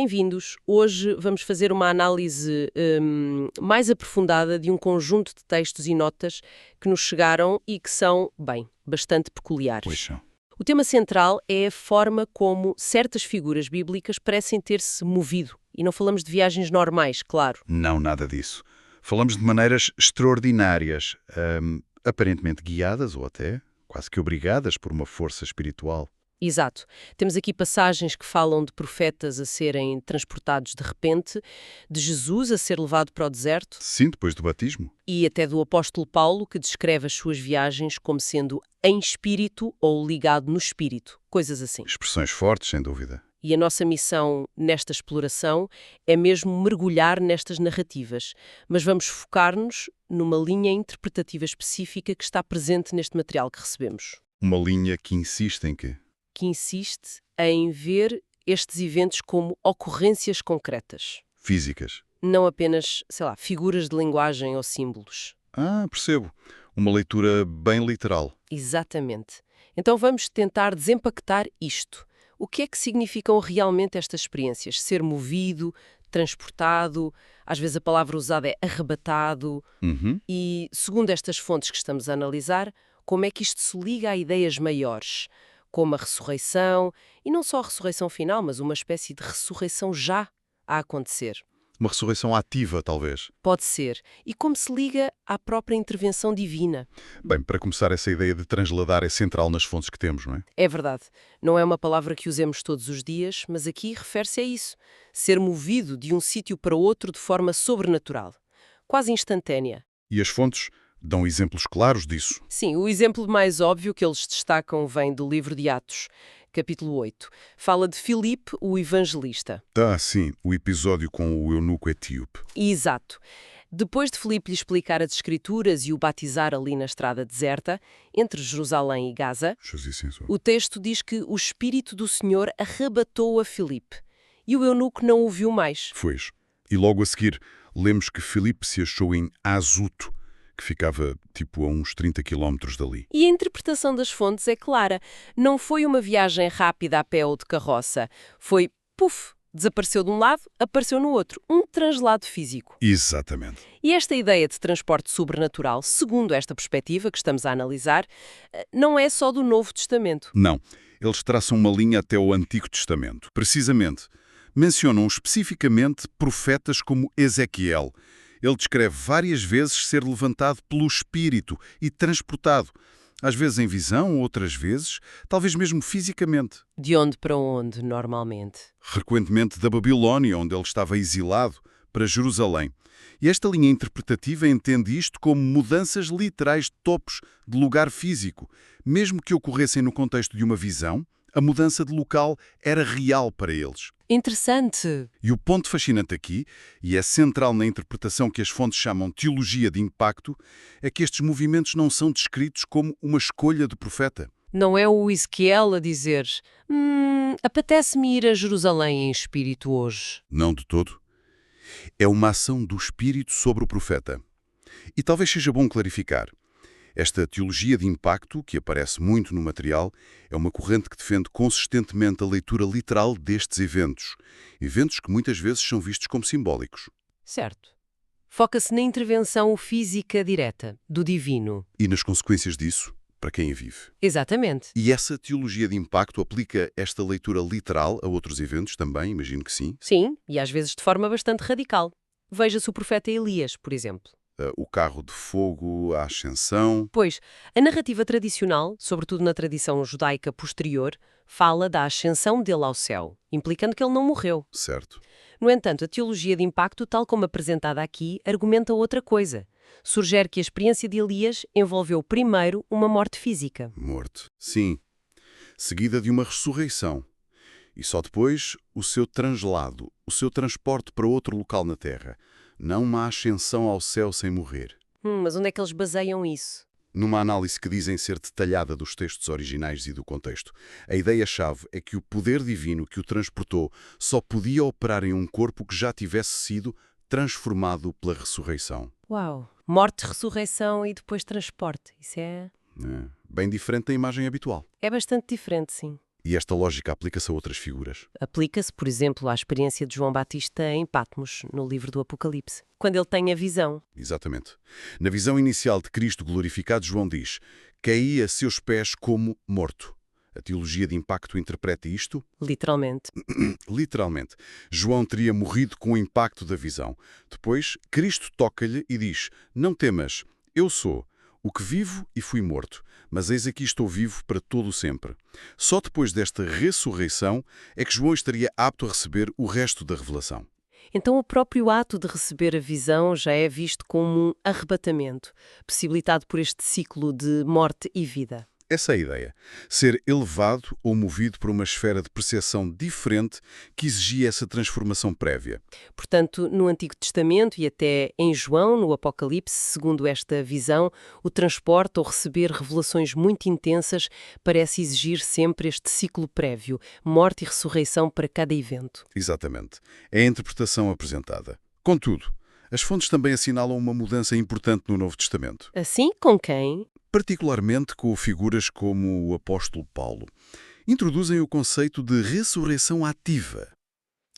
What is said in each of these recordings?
bem-vindos. Hoje vamos fazer uma análise mais aprofundada de um conjunto de textos e notas que nos chegaram e que são, bem, bastante peculiares. Pois são. O tema central é a forma como certas figuras bíblicas parecem ter-se movido. E não falamos de viagens normais, claro. Não, nada disso. Falamos de maneiras extraordinárias, aparentemente guiadas ou até quase que obrigadas por uma força espiritual. Exato. Temos aqui passagens que falam de profetas a serem transportados de repente, de Jesus a ser levado para o deserto Sim, depois do batismo. e até do apóstolo Paulo, que descreve as suas viagens como sendo em espírito ou ligado no espírito, coisas assim. Expressões fortes, sem dúvida. E a nossa missão nesta exploração é mesmo mergulhar nestas narrativas, mas vamos focar-nos numa linha interpretativa específica que está presente neste material que recebemos, Uma linha que insiste em que insiste em ver estes eventos como ocorrências concretas, físicas. não apenas, sei lá, figuras de linguagem ou símbolos. Percebo. Uma leitura bem literal. Exatamente. Então vamos tentar desempactar isto. O que é que significam realmente estas experiências? Ser movido, transportado, às vezes a palavra usada é arrebatado. E, segundo estas fontes que estamos a analisar, como é que isto se liga a ideias maiores, como a ressurreição, e não só a ressurreição final, mas uma espécie de ressurreição já a acontecer. Uma ressurreição ativa, talvez. Pode ser. E como se liga à própria intervenção divina. Bem, para começar, essa ideia de transladar é central nas fontes que temos, não é? É verdade. Não é uma palavra que usemos todos os dias, mas aqui refere-se a isso. Ser movido de um sítio para outro de forma sobrenatural. Quase instantânea. E as fontes dão exemplos claros disso. Sim, o exemplo mais óbvio que eles destacam vem do livro de Atos, capítulo 8. Fala de Filipe, o evangelista. Sim, o episódio com o eunuco etíope. Exato. Depois de Filipe lhe explicar as Escrituras e o batizar ali na estrada deserta, entre Jerusalém e Gaza, o texto diz que o Espírito do Senhor arrebatou a Filipe. E o eunuco não o viu mais. Pois. E logo a seguir, lemos que Filipe se achou em Azoto, que ficava tipo a uns 30 quilómetros dali. E a interpretação das fontes é clara. Não foi uma viagem rápida a pé ou de carroça. Foi, puf, desapareceu de um lado, apareceu no outro. Um translado físico. Exatamente. E esta ideia de transporte sobrenatural, segundo esta perspectiva que estamos a analisar, não é só do Novo Testamento. Não. Eles traçam uma linha até o Antigo Testamento. Precisamente. Mencionam especificamente profetas como Ezequiel. Ele descreve várias vezes ser levantado pelo Espírito e transportado, às vezes em visão, outras vezes, talvez mesmo fisicamente. De onde para onde, normalmente? Frequentemente da Babilónia, onde ele estava exilado, para Jerusalém. E esta linha interpretativa entende isto como mudanças literais de topos de lugar físico. Mesmo que ocorressem no contexto de uma visão, a mudança de local era real para eles. Interessante. E o ponto fascinante aqui, e é central na interpretação que as fontes chamam teologia de impacto, é que estes movimentos não são descritos como uma escolha do profeta. Não é o Ezequiel a dizer apetece-me ir a Jerusalém em espírito hoje. Não de todo. É uma ação do Espírito sobre o profeta. E talvez seja bom clarificar. Esta teologia de impacto, que aparece muito no material, é uma corrente que defende consistentemente a leitura literal destes eventos. Eventos que muitas vezes são vistos como simbólicos. Certo. Foca-se na intervenção física direta, do divino. E nas consequências disso, para quem a vive. Exatamente. E essa teologia de impacto aplica esta leitura literal a outros eventos também? Imagino que sim. Sim, e às vezes de forma bastante radical. Veja-se o profeta Elias, por exemplo. O carro de fogo, a ascensão. Pois, a narrativa tradicional, sobretudo na tradição judaica posterior, fala da ascensão dele ao céu, implicando que ele não morreu. Certo. No entanto, a teologia de impacto, tal como apresentada aqui, argumenta outra coisa. Sugere que a experiência de Elias envolveu primeiro uma morte física. Morte. Sim. Seguida de uma ressurreição. E só depois o seu translado, o seu transporte para outro local na Terra. Não uma ascensão ao céu sem morrer. Mas onde é que eles baseiam isso? Numa análise que dizem ser detalhada dos textos originais e do contexto, a ideia-chave é que o poder divino que o transportou só podia operar em um corpo que já tivesse sido transformado pela ressurreição. Uau! Morte, ressurreição e depois transporte. Isso é Bem diferente da imagem habitual. bastante diferente, sim. E esta lógica aplica-se a outras figuras. Aplica-se, por exemplo, à experiência de João Batista em Patmos, no livro do Apocalipse, quando ele tem a visão. Exatamente. Na visão inicial de Cristo glorificado, João diz: caí a seus pés como morto. A teologia de impacto interpreta isto Literalmente. literalmente. João teria morrido com o impacto da visão. Depois, Cristo toca-lhe e diz: não temas, eu sou o que vivo e fui morto, mas eis aqui estou vivo para todo o sempre. Só depois desta ressurreição é que João estaria apto a receber o resto da revelação. Então, o próprio ato de receber a visão já é visto como um arrebatamento, possibilitado por este ciclo de morte e vida. Essa é a ideia. Ser elevado ou movido por uma esfera de percepção diferente que exigia essa transformação prévia. Portanto, no Antigo Testamento e até em João, no Apocalipse, segundo esta visão, o transporte ou receber revelações muito intensas parece exigir sempre este ciclo prévio, morte e ressurreição para cada evento. Exatamente. É a interpretação apresentada. Contudo, as fontes também assinalam uma mudança importante no Novo Testamento. Assim, com quem? Particularmente com figuras como o apóstolo Paulo. Introduzem o conceito de ressurreição ativa.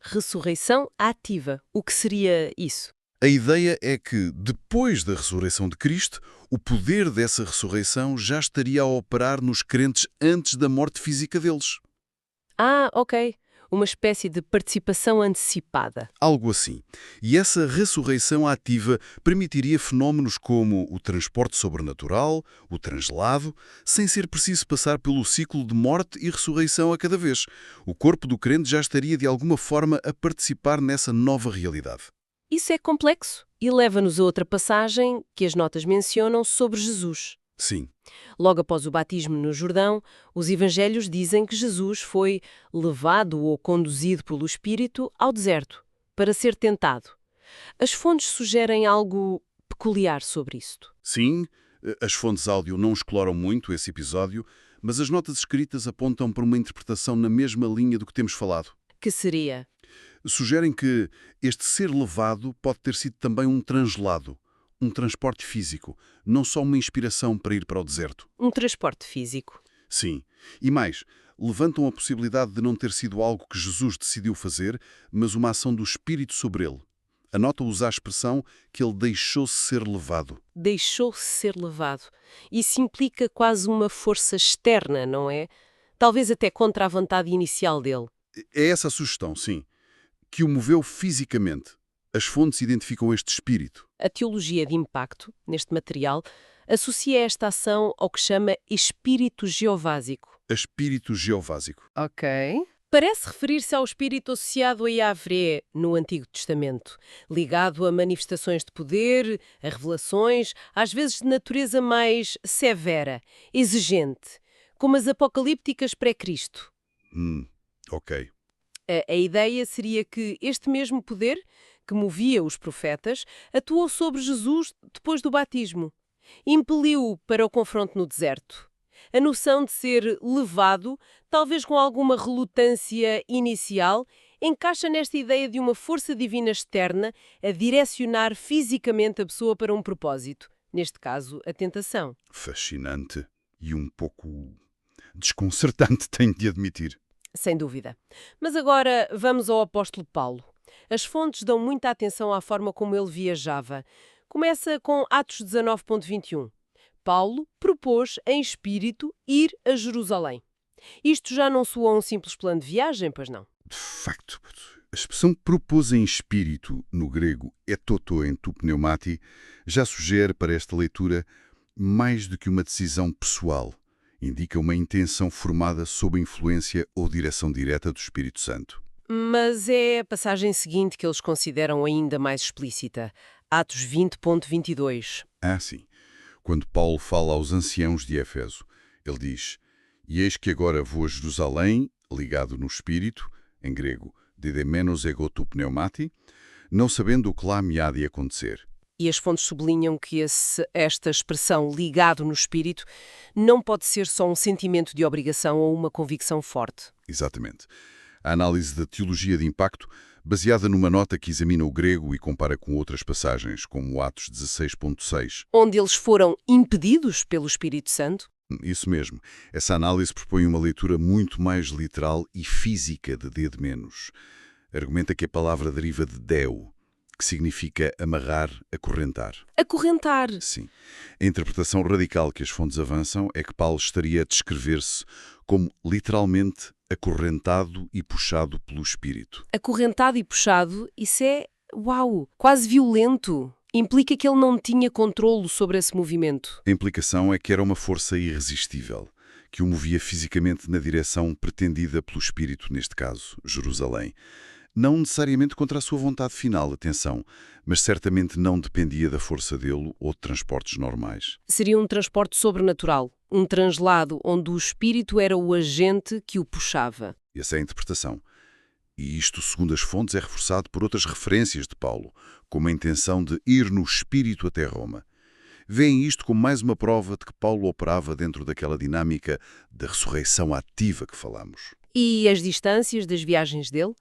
Ressurreição ativa. O que seria isso? A ideia é que, depois da ressurreição de Cristo, o poder dessa ressurreição já estaria a operar nos crentes antes da morte física deles. Ah, ok. Uma espécie de participação antecipada. Algo assim. E essa ressurreição ativa permitiria fenómenos como o transporte sobrenatural, o translado, sem ser preciso passar pelo ciclo de morte e ressurreição a cada vez. O corpo do crente já estaria de alguma forma a participar nessa nova realidade. Isso é complexo e leva-nos a outra passagem que as notas mencionam sobre Jesus. Sim, Logo após o batismo no Jordão, os evangelhos dizem que Jesus foi levado ou conduzido pelo Espírito ao deserto para ser tentado. As fontes sugerem algo peculiar sobre isto. sim, as fontes áudio não exploram muito esse episódio, mas as notas escritas apontam para uma interpretação na mesma linha do que temos falado. Que seria? Sugerem que este ser levado pode ter sido também um translado, um transporte físico, não só uma inspiração para ir para o deserto. Um transporte físico. Sim. E mais, levantam a possibilidade de não ter sido algo que Jesus decidiu fazer, mas uma ação do Espírito sobre ele. A nota usa a expressão que ele deixou-se ser levado. Deixou-se ser levado. Isso implica quase uma força externa, não é? Talvez até contra a vontade inicial dele. É essa a sugestão, sim, que o moveu fisicamente. As fontes identificam este espírito. A teologia de impacto, neste material, associa esta ação ao que chama espírito geovásico. A espírito geovásico. Ok. Parece referir-se ao espírito associado a Yahvé no Antigo Testamento, ligado a manifestações de poder, a revelações, às vezes de natureza mais severa, exigente, como as apocalípticas pré-Cristo. Ok. A ideia seria que este mesmo poder, que movia os profetas, atuou sobre Jesus depois do batismo. Impeliu-o para o confronto no deserto. A noção de ser levado, talvez com alguma relutância inicial, encaixa nesta ideia de uma força divina externa a direcionar fisicamente a pessoa para um propósito. Neste caso, a tentação. Fascinante e um pouco desconcertante, tenho de admitir. Sem dúvida. Mas agora vamos ao apóstolo Paulo. As fontes dão muita atenção à forma como ele viajava. Começa com Atos 19.21. Paulo propôs em espírito ir a Jerusalém. Isto já não soa um simples plano de viagem, pois não? De facto, a expressão propôs em espírito, no grego etoto en tu pneumati, já sugere para esta leitura mais do que uma decisão pessoal. Indica uma intenção formada sob a influência ou direção direta do Espírito Santo. Mas é a passagem seguinte que eles consideram ainda mais explícita. Atos 20.22. Ah, sim. Quando Paulo fala aos anciãos de Éfeso, ele diz: E eis que agora vou a Jerusalém, ligado no Espírito, em grego, didemenos ego tu pneumati, não sabendo o que lá me há de acontecer. E as fontes sublinham que esta expressão ligado no espírito não pode ser só um sentimento de obrigação ou uma convicção forte. Exatamente. A análise da teologia de impacto, baseada numa nota que examina o grego e compara com outras passagens, como Atos 16.6. Onde eles foram impedidos pelo Espírito Santo. Isso mesmo. Essa análise propõe uma leitura muito mais literal e física de D de menos. Argumenta que a palavra deriva de deu, que significa amarrar, acorrentar. Acorrentar. Sim. A interpretação radical que as fontes avançam é que Paulo estaria a descrever-se como literalmente acorrentado e puxado pelo Espírito. Acorrentado e puxado, isso é, uau, quase violento. Implica que ele não tinha controlo sobre esse movimento. A implicação é que era uma força irresistível, que o movia fisicamente na direção pretendida pelo Espírito, neste caso, Jerusalém. Não necessariamente contra a sua vontade final, atenção, mas certamente não dependia da força dele ou de transportes normais. Seria um transporte sobrenatural, um translado onde o espírito era o agente que o puxava. Essa é a interpretação. E isto, segundo as fontes, é reforçado por outras referências de Paulo, como a intenção de ir no espírito até Roma. Veem isto como mais uma prova de que Paulo operava dentro daquela dinâmica da ressurreição ativa que falamos. E as distâncias das viagens dele?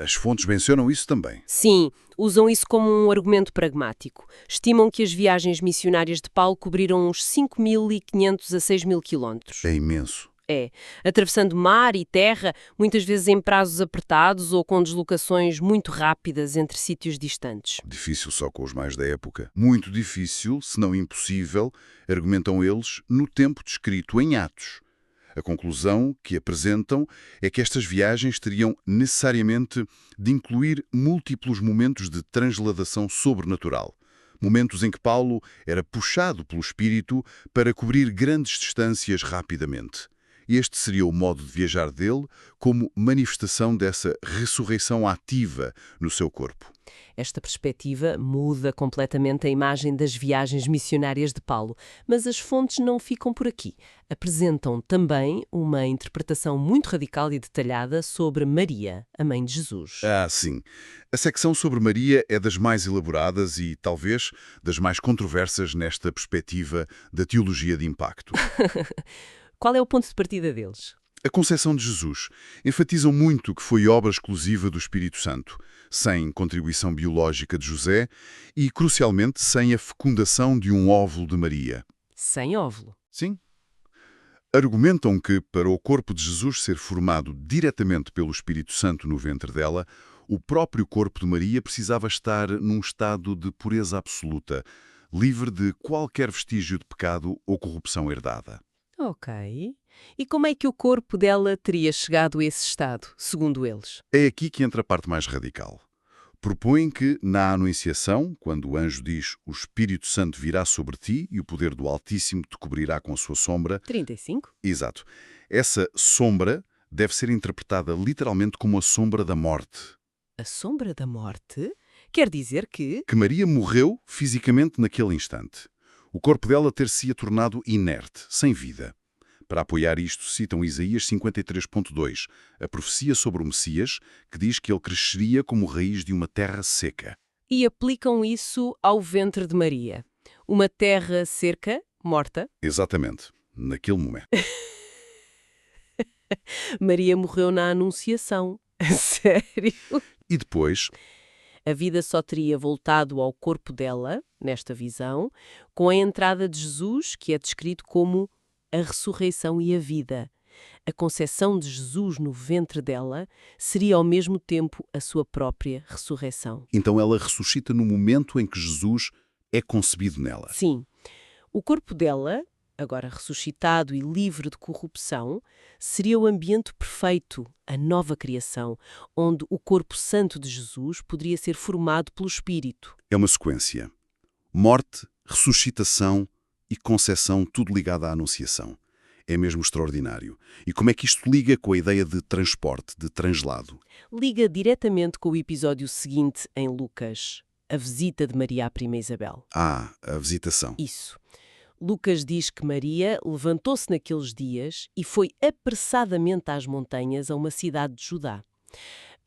As fontes mencionam isso também. Sim, usam isso como um argumento pragmático. Estimam que as viagens missionárias de Paulo cobriram uns 5.500 a 6.000 quilómetros. É imenso. É, atravessando mar e terra, muitas vezes em prazos apertados ou com deslocações muito rápidas entre sítios distantes. Difícil só com os mais da época. Muito difícil, se não impossível, argumentam eles, no tempo descrito em Atos. A conclusão que apresentam é que estas viagens teriam necessariamente de incluir múltiplos momentos de transladação sobrenatural. Momentos em que Paulo era puxado pelo Espírito para cobrir grandes distâncias rapidamente. Este seria o modo de viajar dele como manifestação dessa ressurreição ativa no seu corpo. Esta perspectiva muda completamente a imagem das viagens missionárias de Paulo, mas as fontes não ficam por aqui. Apresentam também uma interpretação muito radical e detalhada sobre Maria, a mãe de Jesus. Ah, sim. A secção sobre Maria é das mais elaboradas e, talvez, das mais controversas nesta perspectiva da teologia de impacto. Qual é o ponto de partida deles? A concepção de Jesus enfatizam muito que foi obra exclusiva do Espírito Santo, sem contribuição biológica de José e, crucialmente, sem a fecundação de um óvulo de Maria. Sem óvulo. Sim. Argumentam que, para o corpo de Jesus ser formado diretamente pelo Espírito Santo no ventre dela, o próprio corpo de Maria precisava estar num estado de pureza absoluta, livre de qualquer vestígio de pecado ou corrupção herdada. Ok. E como é que o corpo dela teria chegado a esse estado, segundo eles? É aqui que entra a parte mais radical. Propõem que, na Anunciação, quando o anjo diz "O Espírito Santo virá sobre ti e o poder do Altíssimo te cobrirá com a sua sombra", 35? exato, essa sombra deve ser interpretada literalmente como a sombra da morte. A sombra da morte? Quer dizer que... Que Maria morreu fisicamente naquele instante. O corpo dela ter-se-ia tornado inerte, sem vida. Para apoiar isto, citam Isaías 53.2, a profecia sobre o Messias, que diz que ele cresceria como raiz de uma terra seca. E aplicam isso ao ventre de Maria. Uma terra seca, morta. Exatamente, naquele momento. Maria morreu na Anunciação. Sério? E depois, A vida só teria voltado ao corpo dela, nesta visão, com a entrada de Jesus, que é descrito como a ressurreição e a vida. A concepção de Jesus no ventre dela seria ao mesmo tempo a sua própria ressurreição. então ela ressuscita no momento em que Jesus é concebido nela. Sim, o corpo dela, agora ressuscitado e livre de corrupção, seria o ambiente perfeito, a nova criação, onde o corpo santo de Jesus poderia ser formado pelo Espírito. É uma sequência. Morte, ressuscitação e concepção, tudo ligado à Anunciação. É mesmo extraordinário. E como é que isto liga com a ideia de transporte, de translado? Liga diretamente com o episódio seguinte em Lucas, a visita de Maria à prima Isabel. Ah, a visitação. Isso. Lucas diz que Maria levantou-se naqueles dias e foi apressadamente às montanhas a uma cidade de Judá.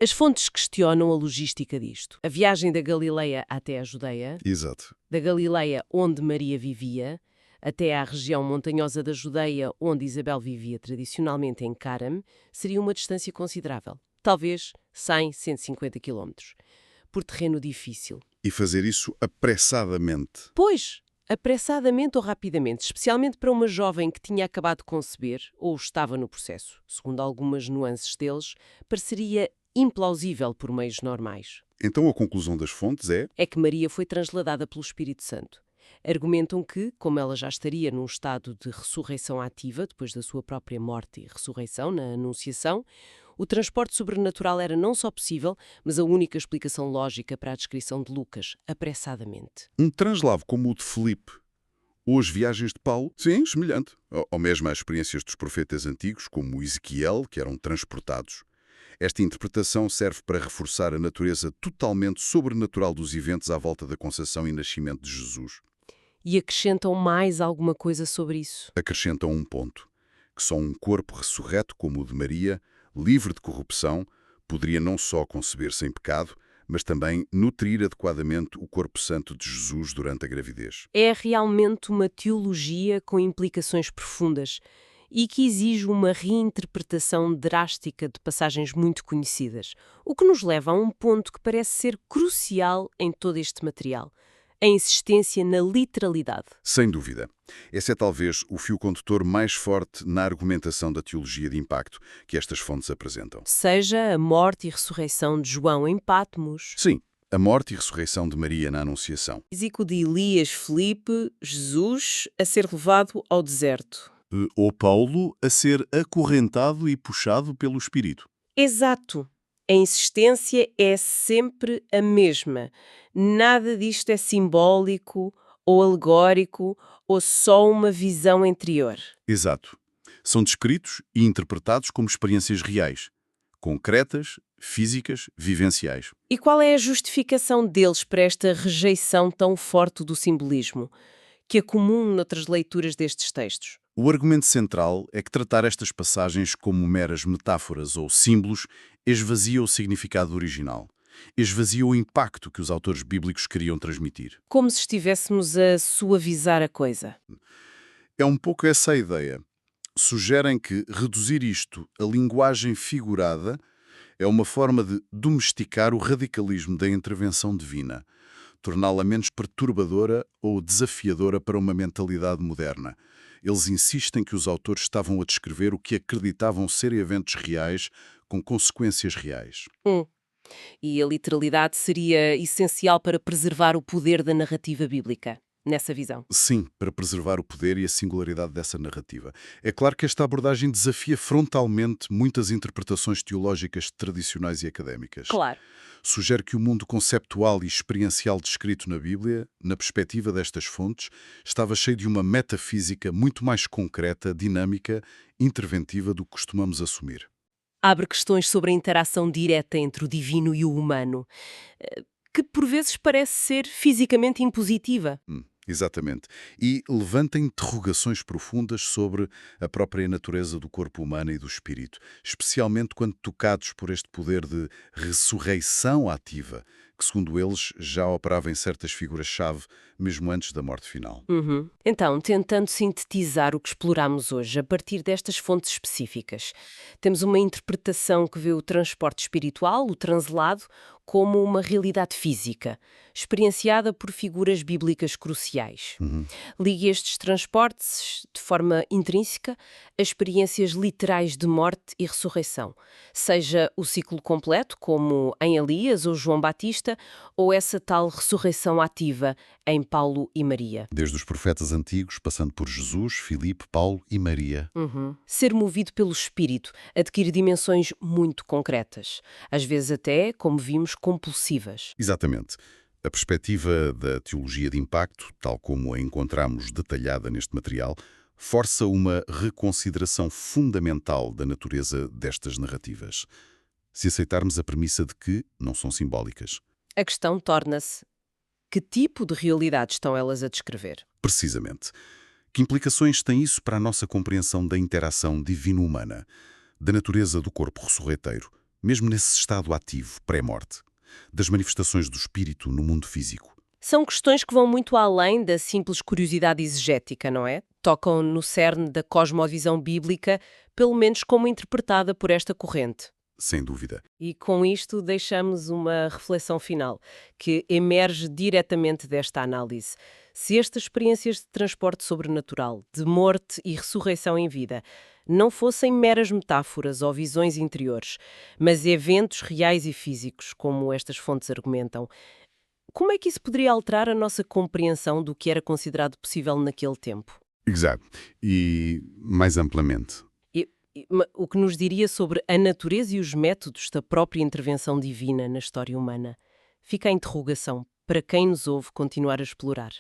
As fontes questionam a logística disto. A viagem da Galileia até a Judeia, Exato. da Galileia onde Maria vivia, até à região montanhosa da Judeia onde Isabel vivia tradicionalmente em Caram, seria uma distância considerável. Talvez 100, 150 quilómetros. Por terreno difícil. E fazer isso apressadamente. Pois, Apressadamente ou rapidamente, especialmente para uma jovem que tinha acabado de conceber ou estava no processo. Segundo algumas nuances deles, pareceria implausível por meios normais. Então a conclusão das fontes É que Maria foi transladada pelo Espírito Santo. Argumentam que, como ela já estaria num estado de ressurreição ativa, depois da sua própria morte e ressurreição na Anunciação, o transporte sobrenatural era não só possível, mas a única explicação lógica para a descrição de Lucas, apressadamente. um translado como o de Filipe, ou as viagens de Paulo, sim, semelhante. Ou mesmo as experiências dos profetas antigos, como Ezequiel, que eram transportados. Esta interpretação serve para reforçar a natureza totalmente sobrenatural dos eventos à volta da concepção e nascimento de Jesus. E acrescentam mais alguma coisa sobre isso. Acrescentam um ponto, que só um corpo ressurreto como o de Maria, livre de corrupção, poderia não só conceber sem pecado, mas também nutrir adequadamente o corpo santo de Jesus durante a gravidez. É realmente uma teologia com implicações profundas e que exige uma reinterpretação drástica de passagens muito conhecidas, o que nos leva a um ponto que parece ser crucial em todo este material: a insistência na literalidade. Sem dúvida. Esse é talvez o fio condutor mais forte na argumentação da teologia de impacto que estas fontes apresentam. Seja a morte e ressurreição de João em Patmos, Sim, a morte e ressurreição de Maria na Anunciação. físico de Elias, Filipe, Jesus a ser levado ao deserto. Ou Paulo a ser acorrentado e puxado pelo Espírito. Exato. A insistência é sempre a mesma. Nada disto é simbólico ou alegórico ou só uma visão interior. Exato. São descritos e interpretados como experiências reais, concretas, físicas, vivenciais. E qual é a justificação deles para esta rejeição tão forte do simbolismo, que é comum noutras leituras destes textos? O argumento central é que tratar estas passagens como meras metáforas ou símbolos esvazia o significado original, esvazia o impacto que os autores bíblicos queriam transmitir. Como se estivéssemos a suavizar a coisa. É um pouco essa a ideia. Sugerem que reduzir isto a linguagem figurada é uma forma de domesticar o radicalismo da intervenção divina, torná-la menos perturbadora ou desafiadora para uma mentalidade moderna. Eles insistem que os autores estavam a descrever o que acreditavam ser eventos reais com consequências reais. E a literalidade seria essencial para preservar o poder da narrativa bíblica, nessa visão. Sim, para preservar o poder e a singularidade dessa narrativa. É claro que esta abordagem desafia frontalmente muitas interpretações teológicas tradicionais e académicas. Claro. Sugere que o mundo conceptual e experiencial descrito na Bíblia, na perspectiva destas fontes, estava cheio de uma metafísica muito mais concreta, dinâmica, interventiva do que costumamos assumir. Abre questões sobre a interação direta entre o divino e o humano, que por vezes parece ser fisicamente impositiva. Exatamente. E levanta interrogações profundas sobre a própria natureza do corpo humano e do espírito, especialmente quando tocados por este poder de ressurreição ativa, que, segundo eles, já operava em certas figuras-chave, mesmo antes da morte final. Então, tentando sintetizar o que exploramos hoje a partir destas fontes específicas, temos uma interpretação que vê o transporte espiritual, o translado, como uma realidade física, experienciada por figuras bíblicas cruciais. Ligue estes transportes, de forma intrínseca, a experiências literais de morte e ressurreição, seja o ciclo completo, como em Elias ou João Batista, ou essa tal ressurreição ativa em Paulo e Maria. Desde os profetas antigos, passando por Jesus, Filipe, Paulo e Maria. Ser movido pelo Espírito adquire dimensões muito concretas, às vezes até, como vimos, compulsivas. Exatamente. A perspectiva da teologia de impacto, tal como a encontramos detalhada neste material, força uma reconsideração fundamental da natureza destas narrativas. Se aceitarmos a premissa de que não são simbólicas. A questão torna-se: que tipo de realidade estão elas a descrever? Precisamente. Que implicações tem isso para a nossa compreensão da interação divino-humana, da natureza do corpo ressurreteiro, mesmo nesse estado ativo, pré-morte, das manifestações do espírito no mundo físico? São questões que vão muito além da simples curiosidade exegética, não é? Tocam no cerne da cosmovisão bíblica, pelo menos como interpretada por esta corrente. sem dúvida. E com isto deixamos uma reflexão final, que emerge diretamente desta análise. Se estas experiências de transporte sobrenatural, de morte e ressurreição em vida, não fossem meras metáforas ou visões interiores, mas eventos reais e físicos, como estas fontes argumentam, como é que isso poderia alterar a nossa compreensão do que era considerado possível naquele tempo? Exato. E mais amplamente. O que nos diria sobre a natureza e os métodos da própria intervenção divina na história humana? Fica a interrogação para quem nos ouve continuar a explorar.